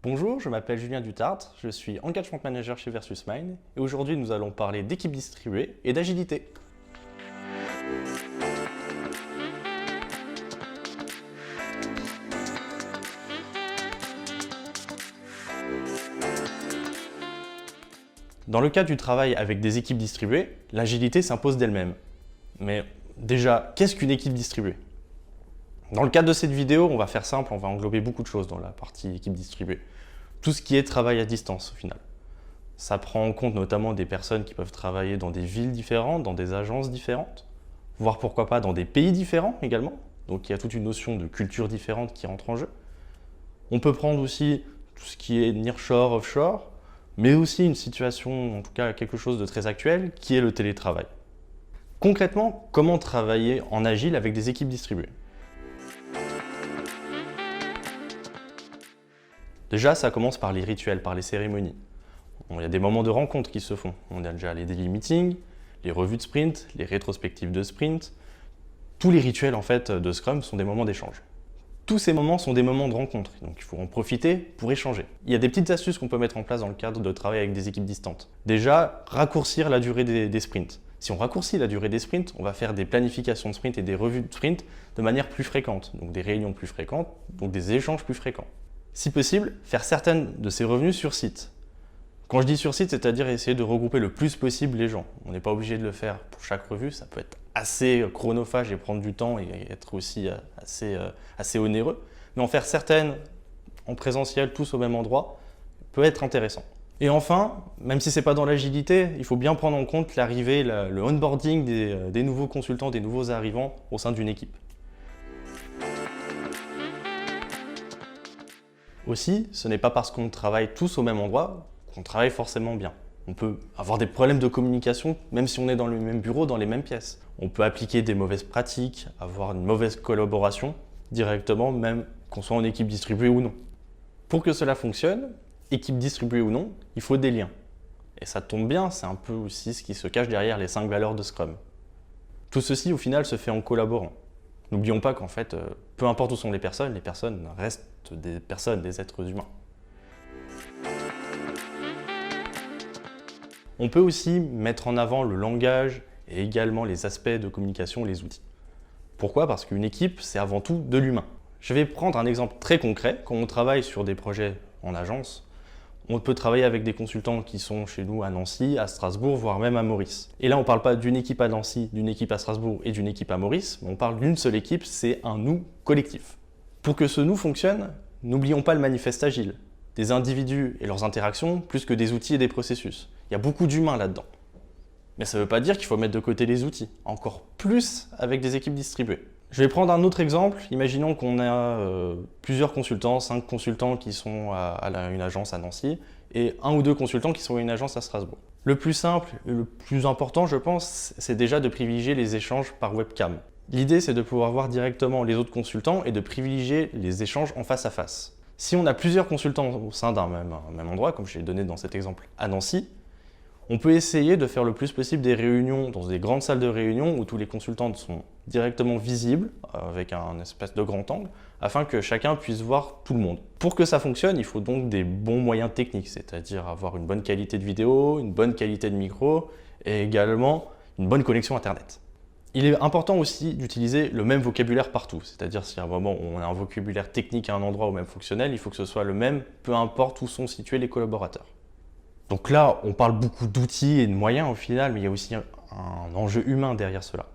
Bonjour, je m'appelle Julien Dutart, je suis Engagement Manager chez Versus Mine et aujourd'hui nous allons parler d'équipe distribuée et d'agilité. Dans le cas du travail avec des équipes distribuées, l'agilité s'impose d'elle-même. Mais déjà, qu'est-ce qu'une équipe distribuée? Dans le cadre de cette vidéo, on va faire simple, on va englober beaucoup de choses dans la partie équipe distribuée. Tout ce qui est travail à distance au final. Ça prend en compte notamment des personnes qui peuvent travailler dans des villes différentes, dans des agences différentes, voire pourquoi pas dans des pays différents également. Donc il y a toute une notion de culture différente qui rentre en jeu. On peut prendre aussi tout ce qui est nearshore, offshore, mais aussi une situation, en tout cas quelque chose de très actuel, qui est le télétravail. Concrètement, comment travailler en agile avec des équipes distribuées? Déjà, ça commence par les rituels, par les cérémonies. Il y a des moments de rencontre qui se font. On a déjà les daily meetings, les revues de sprint, les rétrospectives de sprint. Tous les rituels en fait de Scrum sont des moments d'échange. Tous ces moments sont des moments de rencontre, donc il faut en profiter pour échanger. Il y a des petites astuces qu'on peut mettre en place dans le cadre de travail avec des équipes distantes. Déjà, raccourcir la durée des sprints. Si on raccourcit la durée des sprints, on va faire des planifications de sprint et des revues de sprint de manière plus fréquente, donc des réunions plus fréquentes, donc des échanges plus fréquents. Si possible, faire certaines de ces revenus sur site. Quand je dis sur site, c'est-à-dire essayer de regrouper le plus possible les gens. On n'est pas obligé de le faire pour chaque revue, ça peut être assez chronophage et prendre du temps et être aussi assez onéreux. Mais en faire certaines en présentiel, tous au même endroit, peut être intéressant. Et enfin, même si ce n'est pas dans l'agilité, il faut bien prendre en compte l'arrivée, le onboarding des nouveaux consultants, des nouveaux arrivants au sein d'une équipe. Aussi, ce n'est pas parce qu'on travaille tous au même endroit qu'on travaille forcément bien. On peut avoir des problèmes de communication même si on est dans le même bureau, dans les mêmes pièces. On peut appliquer des mauvaises pratiques, avoir une mauvaise collaboration directement, même qu'on soit en équipe distribuée ou non. Pour que cela fonctionne, équipe distribuée ou non, il faut des liens. Et ça tombe bien, c'est un peu aussi ce qui se cache derrière les 5 valeurs de Scrum. Tout ceci, au final, se fait en collaborant. N'oublions pas qu'en fait, peu importe où sont les personnes restent des personnes, des êtres humains. On peut aussi mettre en avant le langage et également les aspects de communication, les outils. Pourquoi? Parce qu'une équipe, c'est avant tout de l'humain. Je vais prendre un exemple très concret. Quand on travaille sur des projets en agence, on peut travailler avec des consultants qui sont chez nous à Nancy, à Strasbourg, voire même à Maurice. Et là, on ne parle pas d'une équipe à Nancy, d'une équipe à Strasbourg et d'une équipe à Maurice, mais on parle d'une seule équipe, c'est un nous collectif. Pour que ce nous fonctionne, n'oublions pas le manifeste agile. Des individus et leurs interactions, plus que des outils et des processus. Il y a beaucoup d'humains là-dedans. Mais ça ne veut pas dire qu'il faut mettre de côté les outils, encore plus avec des équipes distribuées. Je vais prendre un autre exemple. Imaginons qu'on a plusieurs consultants, 5 consultants qui sont à une agence à Nancy et 1 ou 2 consultants qui sont à une agence à Strasbourg. Le plus simple et le plus important, je pense, c'est déjà de privilégier les échanges par webcam. L'idée, c'est de pouvoir voir directement les autres consultants et de privilégier les échanges en face à face. Si on a plusieurs consultants au sein d'un même endroit, comme je l'ai donné dans cet exemple à Nancy, on peut essayer de faire le plus possible des réunions dans des grandes salles de réunion où tous les consultants sont directement visibles avec un espèce de grand angle afin que chacun puisse voir tout le monde. Pour que ça fonctionne, il faut donc des bons moyens techniques, c'est-à-dire avoir une bonne qualité de vidéo, une bonne qualité de micro et également une bonne connexion Internet. Il est important aussi d'utiliser le même vocabulaire partout, c'est-à-dire si à un moment on a un vocabulaire technique à un endroit ou même fonctionnel, il faut que ce soit le même, peu importe où sont situés les collaborateurs. Donc là, on parle beaucoup d'outils et de moyens au final, mais il y a aussi un enjeu humain derrière cela.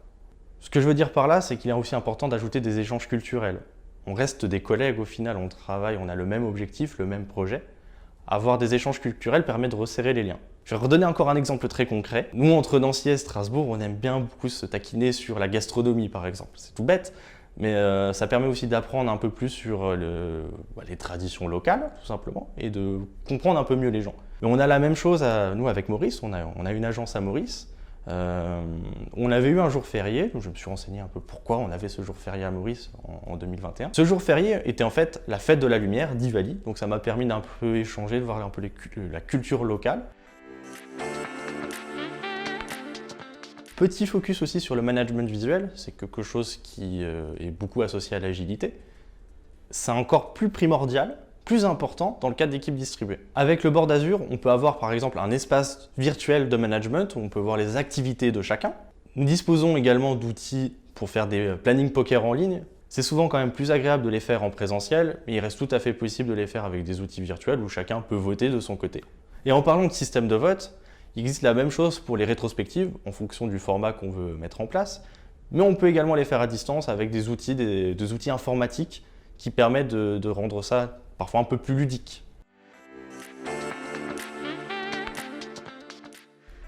Ce que je veux dire par là, c'est qu'il est aussi important d'ajouter des échanges culturels. On reste des collègues au final, on travaille, on a le même objectif, le même projet. Avoir des échanges culturels permet de resserrer les liens. Je vais redonner encore un exemple très concret. Nous, entre Nancy et Strasbourg, on aime bien beaucoup se taquiner sur la gastronomie par exemple. C'est tout bête, mais ça permet aussi d'apprendre un peu plus sur les traditions locales, tout simplement, et de comprendre un peu mieux les gens. Mais on a la même chose, nous, avec Maurice, on a une agence à Maurice. On avait eu un jour férié, donc je me suis renseigné un peu pourquoi on avait ce jour férié à Maurice en 2021. Ce jour férié était en fait la fête de la lumière d'Ivali, donc ça m'a permis d'un peu échanger, de voir un peu la culture locale. Petit focus aussi sur le management visuel, c'est quelque chose qui est beaucoup associé à l'agilité. C'est encore plus primordial plus important dans le cadre d'équipes distribuées. Avec le board Azure, on peut avoir par exemple un espace virtuel de management où on peut voir les activités de chacun. Nous disposons également d'outils pour faire des planning poker en ligne. C'est souvent quand même plus agréable de les faire en présentiel, mais il reste tout à fait possible de les faire avec des outils virtuels où chacun peut voter de son côté. Et en parlant de système de vote, il existe la même chose pour les rétrospectives en fonction du format qu'on veut mettre en place, mais on peut également les faire à distance avec des outils informatiques qui permettent de rendre ça parfois un peu plus ludique.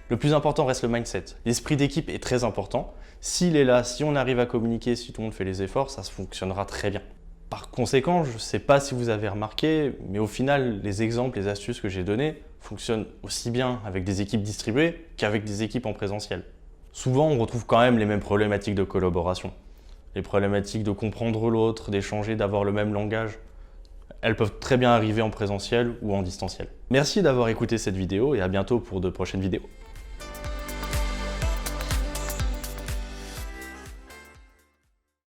Le plus important reste le mindset. L'esprit d'équipe est très important. S'il est là, si on arrive à communiquer, si tout le monde fait les efforts, ça fonctionnera très bien. Par conséquent, je ne sais pas si vous avez remarqué, mais au final, les exemples, les astuces que j'ai donnés fonctionnent aussi bien avec des équipes distribuées qu'avec des équipes en présentiel. Souvent, on retrouve quand même les mêmes problématiques de collaboration. Les problématiques de comprendre l'autre, d'échanger, d'avoir le même langage. Elles peuvent très bien arriver en présentiel ou en distanciel. Merci d'avoir écouté cette vidéo et à bientôt pour de prochaines vidéos.